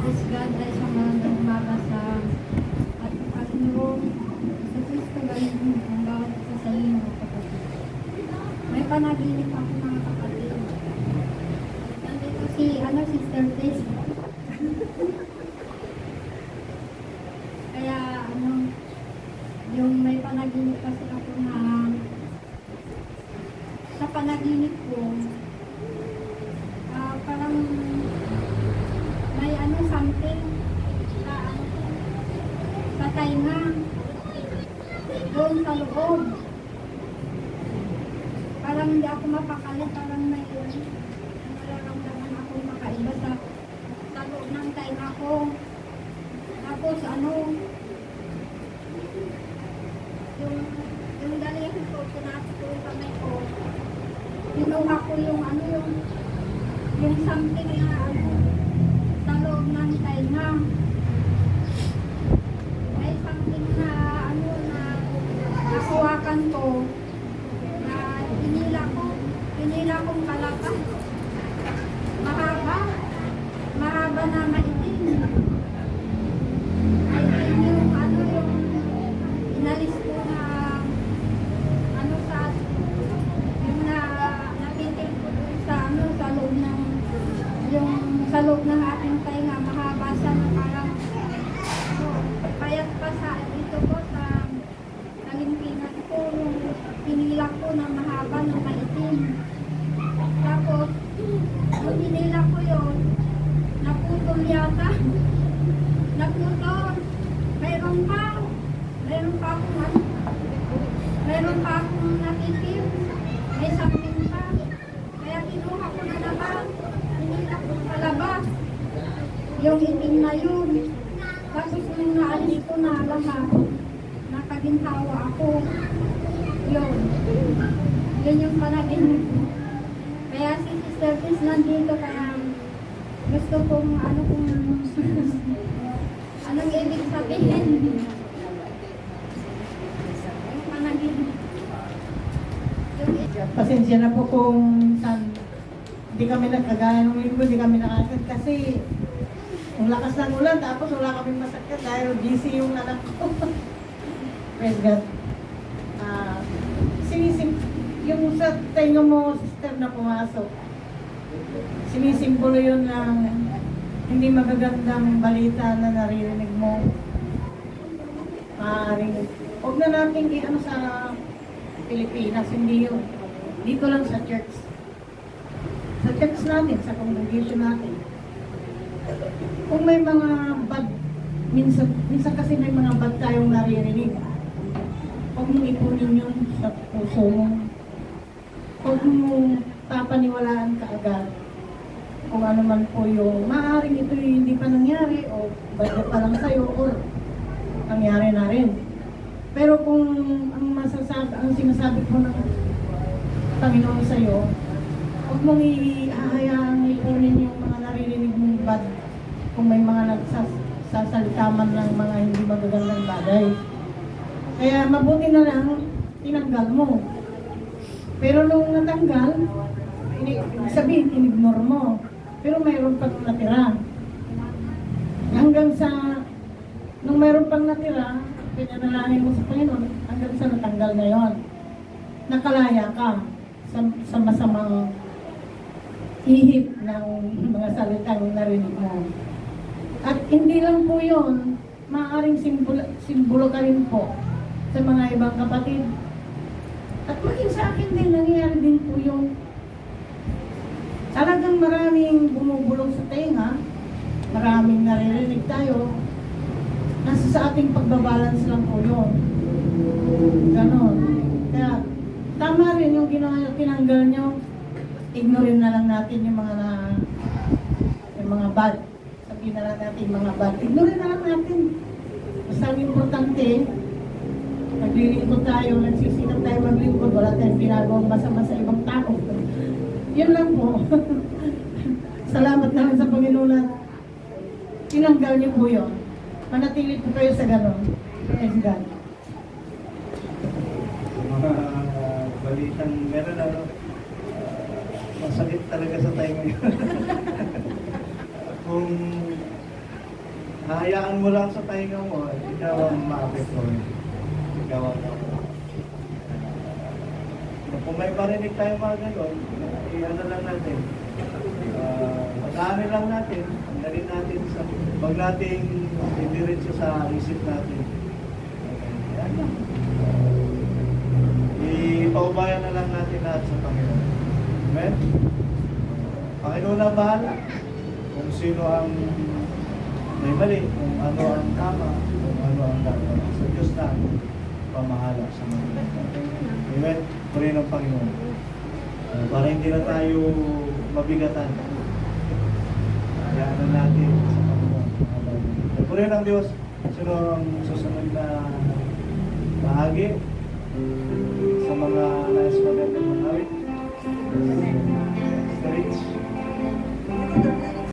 Praise God ay sa mga umaga sa at Panginoon sa Kristo galing ang bawat isa sa inyo mga kapatid. May panaginip ako mga kapatid. Nandito si Sister Tess. Kaya yung may panaginip kasi ako na sa panaginip ko parang may something sa tainga doon sa loob. Parang hindi ako mapakali, parang may nararamdaman ako makaiba sa loob ng tainga ko. Tapos yung dalihan ko, pinasok ko yung kamay ko, pinuha ko yung something na sa loob ng tainga. May something na nakuhakan ko na pinila kong kalakal. Mahaba na maitim. Maitim yung inalis ko na yung napitin ko dun sa loob ng sa loob ng ating tainga, mahaba siya na parang payat pa sa dito ko sa talimpinan ko, yung pinila ko na mahaba na maitim. Tapos yung pinila ko yun, naputol yata. Naputol. Mayroon pa akong natitim. May something pa. Kaya kinuha ko na naman. Pinila ko palabas. Yung itim na yun. Tapos nung naalis ko na lahat, nakaginhawa ako. Yun. Yun yung panaginip ko. Kaya si Sister Tess nandito, kaya gusto kong anong ibig sabihin. Yung panaginip. Pasensya na po kung hindi kami nagkagaya ng linggo, hindi kami nakakit kasi ang lakas ng ulan, tapos wala kami masakit dahil busy yung anak ko. Praise God. Yung sa tenga mo, sister, na pumasok, sinisimbolo yun ng hindi magagandang balita na naririnig mo. Huwag na natin sa Pilipinas, hindi yun. Dito lang sa church. Sa church natin, sa congregation natin. Kung may mga bad, minsan kasi may mga bad tayong naririnig. Huwag mong ipunin yun sa puso mo. Huwag mong papaniwalaan ka agad. Kung ano man po yung maaaring ito yung hindi pa nangyari o bad pa lang sa'yo or nangyari na rin. Pero kung ang sinasabi ko ng Panginoon sa'yo, huwag mong ihahayaang ipunin yung mga naririnig mong bad kung may mga nagsasalita man ng mga hindi magagandang bagay. Kaya mabuti na lang, tinanggal mo. Pero nung natanggal, sabihin, in-ignore mo. Pero mayroon pang natira. Hanggang sa, nung mayroon pang natira, pinanalangin mo sa Panginoon, hanggang sa natanggal na yon. Nakalaya ka sa masamang ihip ng mga salitang narinig mo. At hindi lang po yun, maaaring simbolo ka rin po sa mga ibang kapatid. At maging sa akin din, nangyayari din po yung talagang maraming bumubulong sa tenga, maraming naririnig tayo, nasa sa ating pagbabalance lang po yun. Ganon. Kaya tama rin yung ginawa nyo, tinanggal nyo, ignorin na lang natin yung mga bad. Sabihin na lang natin yung mga bad. Ignorin na lang natin. Basta ang importante, naglilingkod tayo, nagsisikap tayo maglingkod, wala tayong ginagawang masama sa ibang tao. Yun lang po. Salamat naman sa Panginoon na tinanggal niyo po yun. Manatili po kayo sa ganon. Praise God. Mga balitang meron masakit talaga sa tayo ngayon. Kung Hayaan mo lang sa pahinga mo, ikaw ang ma-apektuhin. Ikaw ang kung may marinig tayong mga gayon, ano lang natin, pag-aamin lang natin, tanggalin natin sa, wag nating idiretso sa isip natin. Okay, yan lang. Ipaubayan na lang natin lahat sa Panginoon. Amen? Panginoon na bahala kung sino ang may mali, kung ano ang tama, kung ano ang dapat. Sa Diyos na pamahala sa mga. Amen? Purihin ang Panginoon. Para hindi na tayo mabigatan. Hayaan na natin sa Panginoon. Purihin ang Diyos. Sino ang susunod na bahagi sa mga nais magandang manawit? Stage.